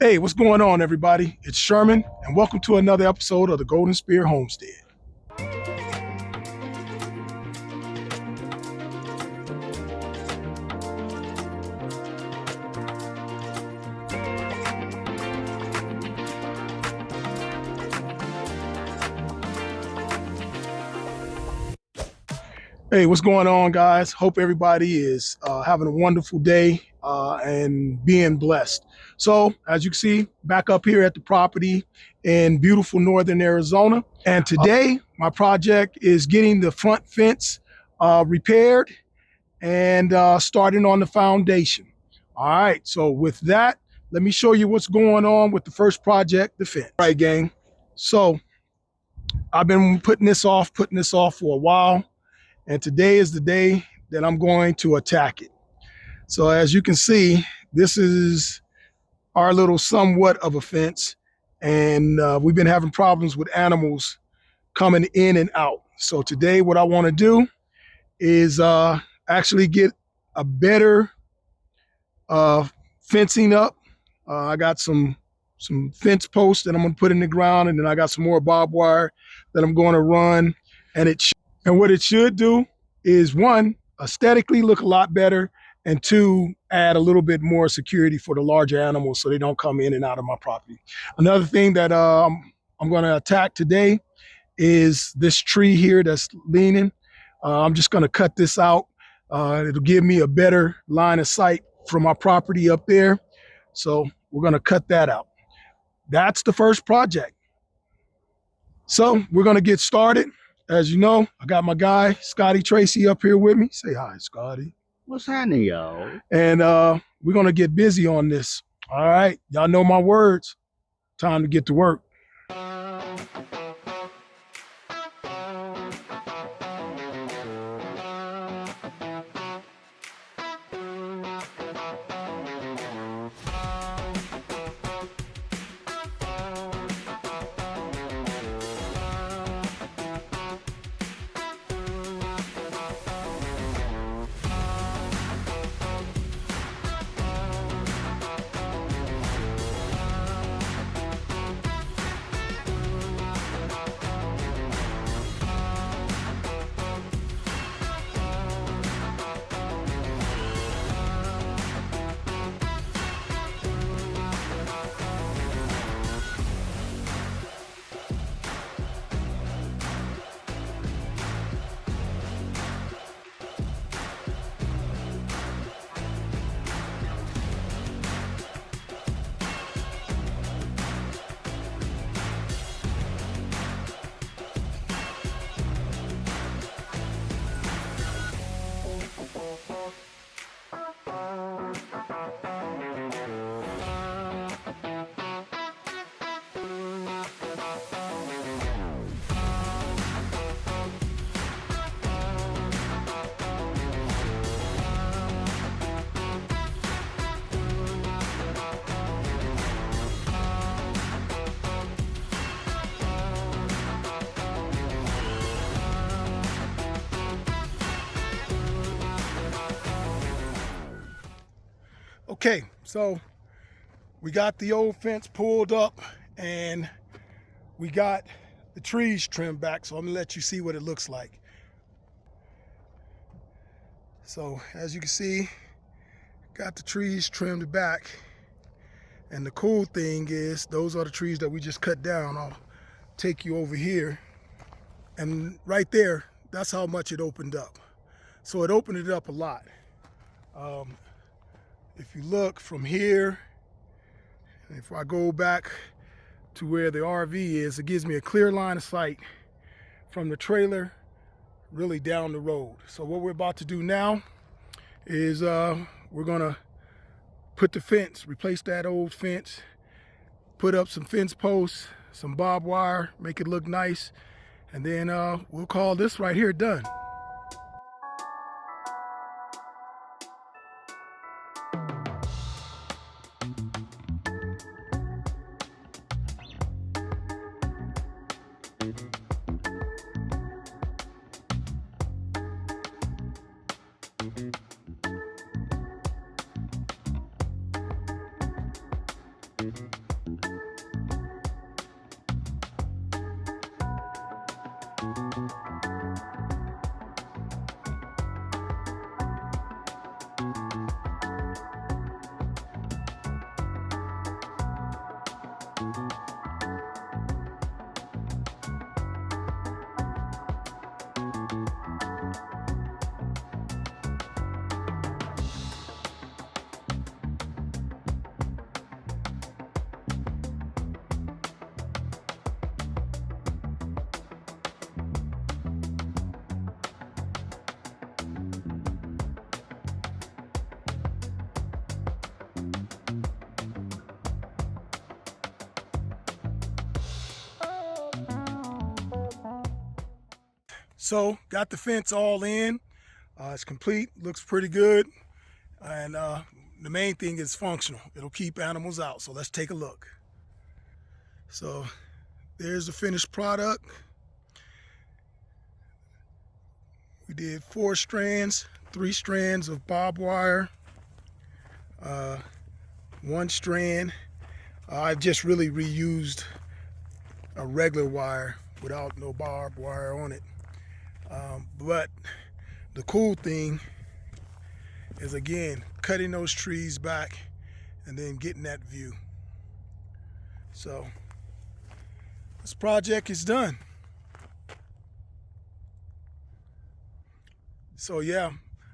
Hey, what's going on, everybody? It's Sherman, and welcome to another episode of the Golden Spear Homestead. Hey, what's going on, guys? Hope everybody is having a wonderful day and being blessed. So, as you can see, back up here at the property in beautiful northern Arizona. And today, my project is getting the front fence repaired and starting on the foundation. All right, so with that, let me show you what's going on with the first project, the fence. All right, gang. So, I've been putting this off for a while. And today is the day that I'm going to attack it. So as you can see, this is our little somewhat of a fence. And we've been having problems with animals coming in and out. So today what I want to do is actually get a better fencing up. I got some fence posts that I'm going to put in the ground, and then I got some more barbed wire that I'm going to run. And what it should do is, one, aesthetically look a lot better, and two, add a little bit more security for the larger animals so they don't come in and out of my property. Another thing that I'm going to attack today is this tree here that's leaning. I'm just going to cut this out. It'll give me a better line of sight from my property up there. So we're going to cut that out. That's the first project. So we're going to get started. As you know, I got my guy, Scotty Tracy, up here with me. Say hi, Scotty. What's happening, y'all? And we're going to get busy on this. All right. Y'all know my words. Time to get to work. Okay, so we got the old fence pulled up and we got the trees trimmed back. So I'm gonna let you see what it looks like. So as you can see, got the trees trimmed back. And the cool thing is, those are the trees that we just cut down. I'll take you over here. And right there, that's how much it opened up. So it opened it up a lot. If you look from here, if I go back to where the RV is, it gives me a clear line of sight from the trailer really down the road. So what we're about to do now is we're gonna put the fence, replace that old fence, put up some fence posts, some barbed wire, make it look nice, and then we'll call this right here done. So got the fence all in. It's complete, looks pretty good. And the main thing is functional. It'll keep animals out. So let's take a look. So there's the finished product. We did 4 strands, 3 strands of barbed wire, 1 strand. I've just really reused a regular wire without no barbed wire on it. But the cool thing is, again, cutting those trees back and then getting that view. So this project is done. So yeah,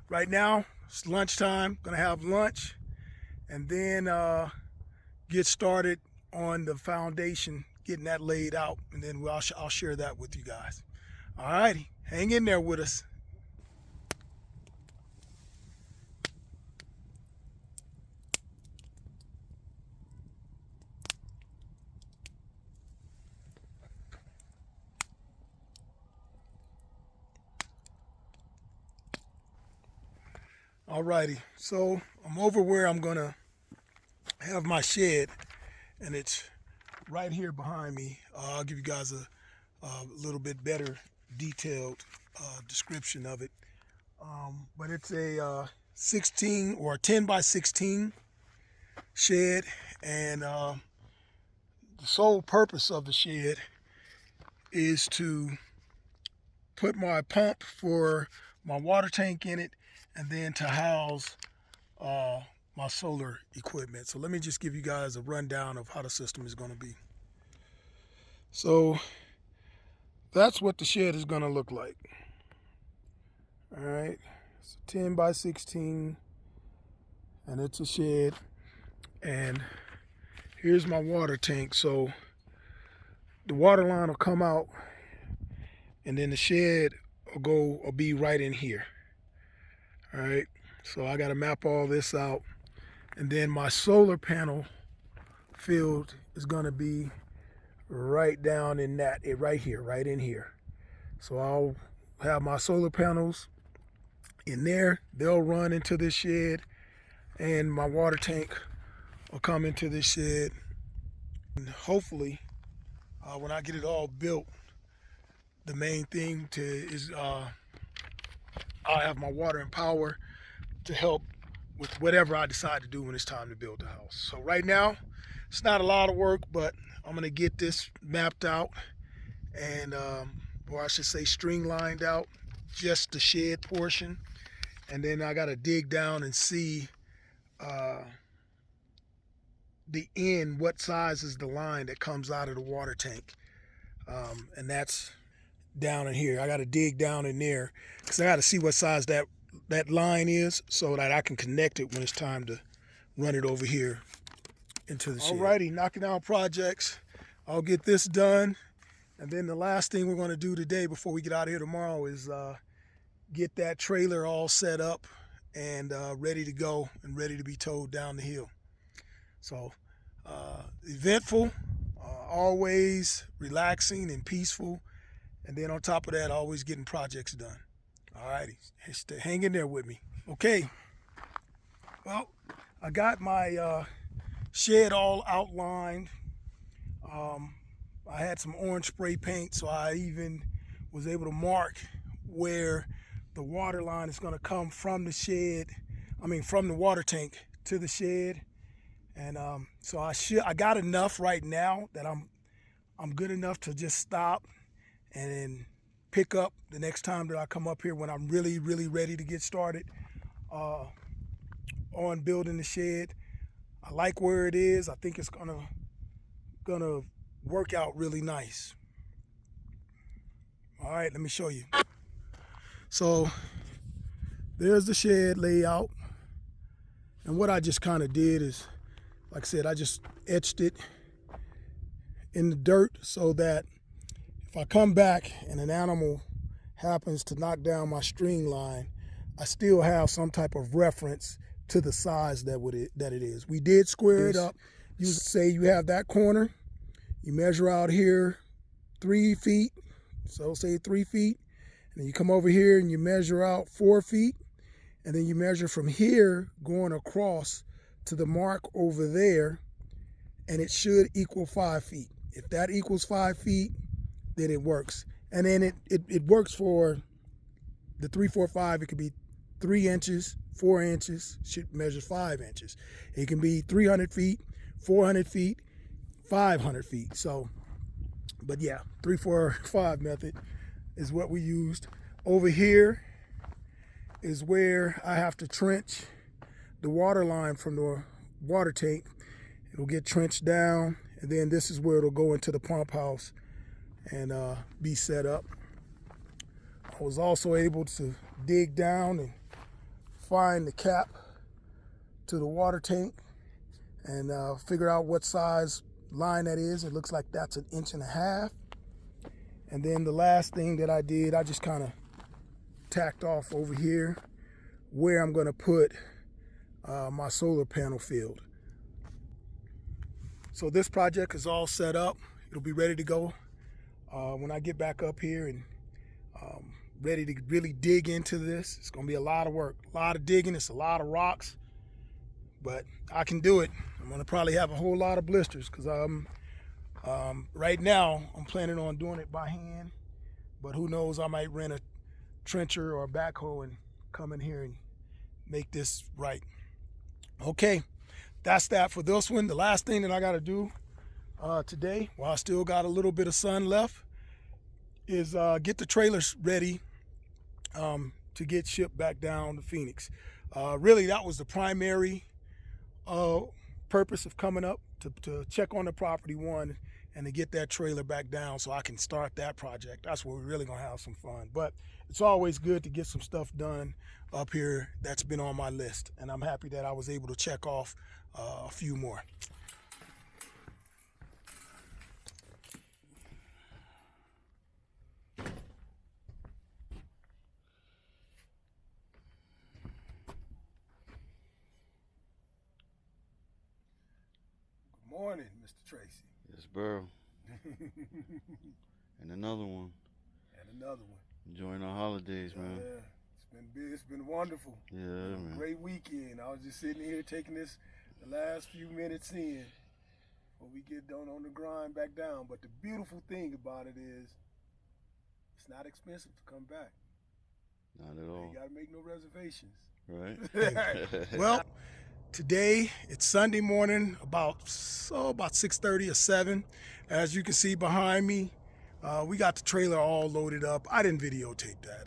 right now it's lunchtime. Gonna have lunch and then get started on the foundation, getting that laid out, and then I'll share that with you guys. All righty, hang in there with us. Alrighty, so I'm over where I'm gonna have my shed, and it's right here behind me. I'll give you guys a little bit better detailed description of it. But it's a 16 or 10 by 16 shed, and the sole purpose of the shed is to put my pump for my water tank in it, and then to house my solar equipment. So let me just give you guys a rundown of how the system is going to be. So that's what the shed is going to look like. All right, it's 10 by 16, and it's a shed. And here's my water tank. So the water line will come out, and then the shed will be right in here. All right, so I got to map all this out, and then my solar panel field is going to be right down in that, right here, right in here. So I'll have my solar panels in there. They'll run into this shed, and my water tank will come into this shed. And hopefully, when I get it all built, the main thing is I'll have my water and power to help with whatever I decide to do when it's time to build the house. So right now, it's not a lot of work, but I'm gonna get this mapped out, and or I should say stringlined out, just the shed portion. And then I gotta dig down and see the end, what size is the line that comes out of the water tank. And that's down in here. I got to dig down in there because I got to see what size that line is, so that I can connect it when it's time to run it over here into the shed. Alrighty, knocking out projects. I'll get this done, and then the last thing we're going to do today before we get out of here tomorrow is get that trailer all set up and ready to go and ready to be towed down the hill. So eventful, always relaxing and peaceful. And then on top of that, always getting projects done. All righty, hang in there with me. Okay, well, I got my shed all outlined. I had some orange spray paint, so I even was able to mark where the water line is gonna come from the shed, from the water tank to the shed. And so I got enough right now that I'm good enough to just stop and then pick up the next time that I come up here when I'm really ready to get started on building the shed. I like where it is. I think it's gonna work out really nice. All right, let me show you. So there's the shed layout, and what I just kind of did is, like I said, I just etched it in the dirt so that if I come back and an animal happens to knock down my string line, I still have some type of reference to the size that it is. We did square it up. You say you have that corner, you measure out here 3 feet, so say 3 feet, and then you come over here and you measure out 4 feet, and then you measure from here going across to the mark over there, and it should equal 5 feet. If that equals 5 feet, then it works. And then it works for the 3, 4, 5. It could be 3 inches, 4 inches, should measure 5 inches. It can be 300 feet, 400 feet, 500 feet. So, but yeah, 3, 4, 5 method is what we used. Over here is where I have to trench the water line from the water tank. It'll get trenched down, and then this is where it'll go into the pump house and be set up. I was also able to dig down and find the cap to the water tank and figure out what size line that is. It looks like that's 1.5 inches. And then the last thing that I did, I just kind of tacked off over here where I'm going to put my solar panel field. So this project is all set up. It'll be ready to go when I get back up here and ready to really dig into this. It's gonna be a lot of work, a lot of digging. It's a lot of rocks, but I can do it. I'm gonna probably have a whole lot of blisters because right now I'm planning on doing it by hand, but who knows, I might rent a trencher or a backhoe and come in here and make this right. Okay, that's that for this one. The last thing that I got to do today, while I still got a little bit of sun left, is get the trailers ready to get shipped back down to Phoenix. Really, that was the primary purpose of coming up, to check on the property, one, and to get that trailer back down so I can start that project. That's where we're really gonna have some fun. But it's always good to get some stuff done up here that's been on my list, and I'm happy that I was able to check off a few more. Good morning, Mr. Tracy. Yes, bro. And another one. And another one. Enjoying our holidays, man. Yeah, it's been wonderful. Yeah, man. Great weekend. I was just sitting here taking this the last few minutes in before we get done on the grind back down. But the beautiful thing about it is it's not expensive to come back. Not at all. You gotta make no reservations. Right? Well, today it's Sunday morning, about 6:30 or 7. As you can see behind me, we got the trailer all loaded up. I didn't videotape that.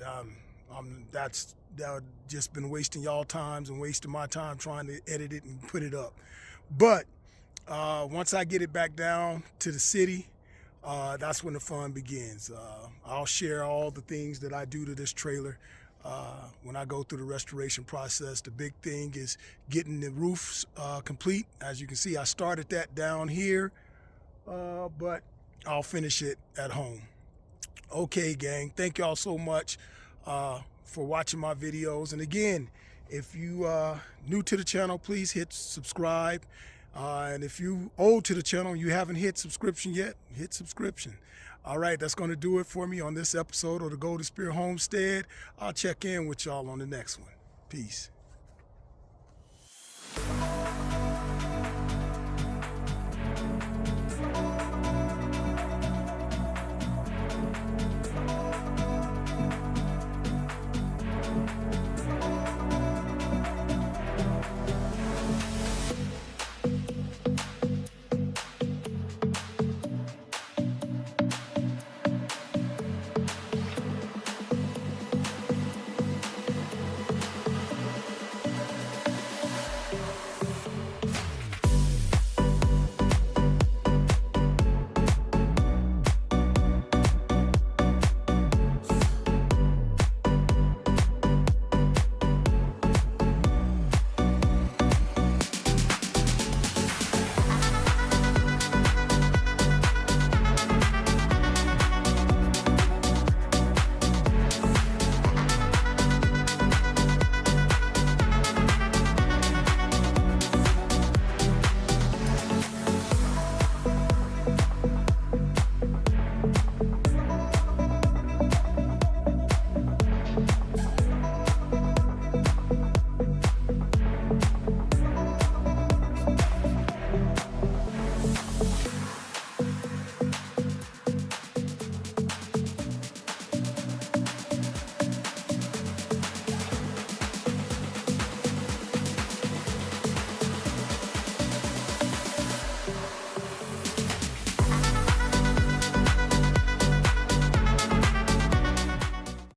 That would just been wasting y'all times and wasting my time trying to edit it and put it up. But once I get it back down to the city, that's when the fun begins. I'll share all the things that I do to this trailer when I go through the restoration process. The big thing is getting the roofs complete. As you can see, I started that down here, but I'll finish it at home. Okay, gang, thank y'all so much for watching my videos. And again, if you new to the channel, please hit subscribe. And if you old to the channel and you haven't hit subscription yet, hit subscription. All right, that's going to do it for me on this episode of the Golden Spear Homestead. I'll check in with y'all on the next one. Peace.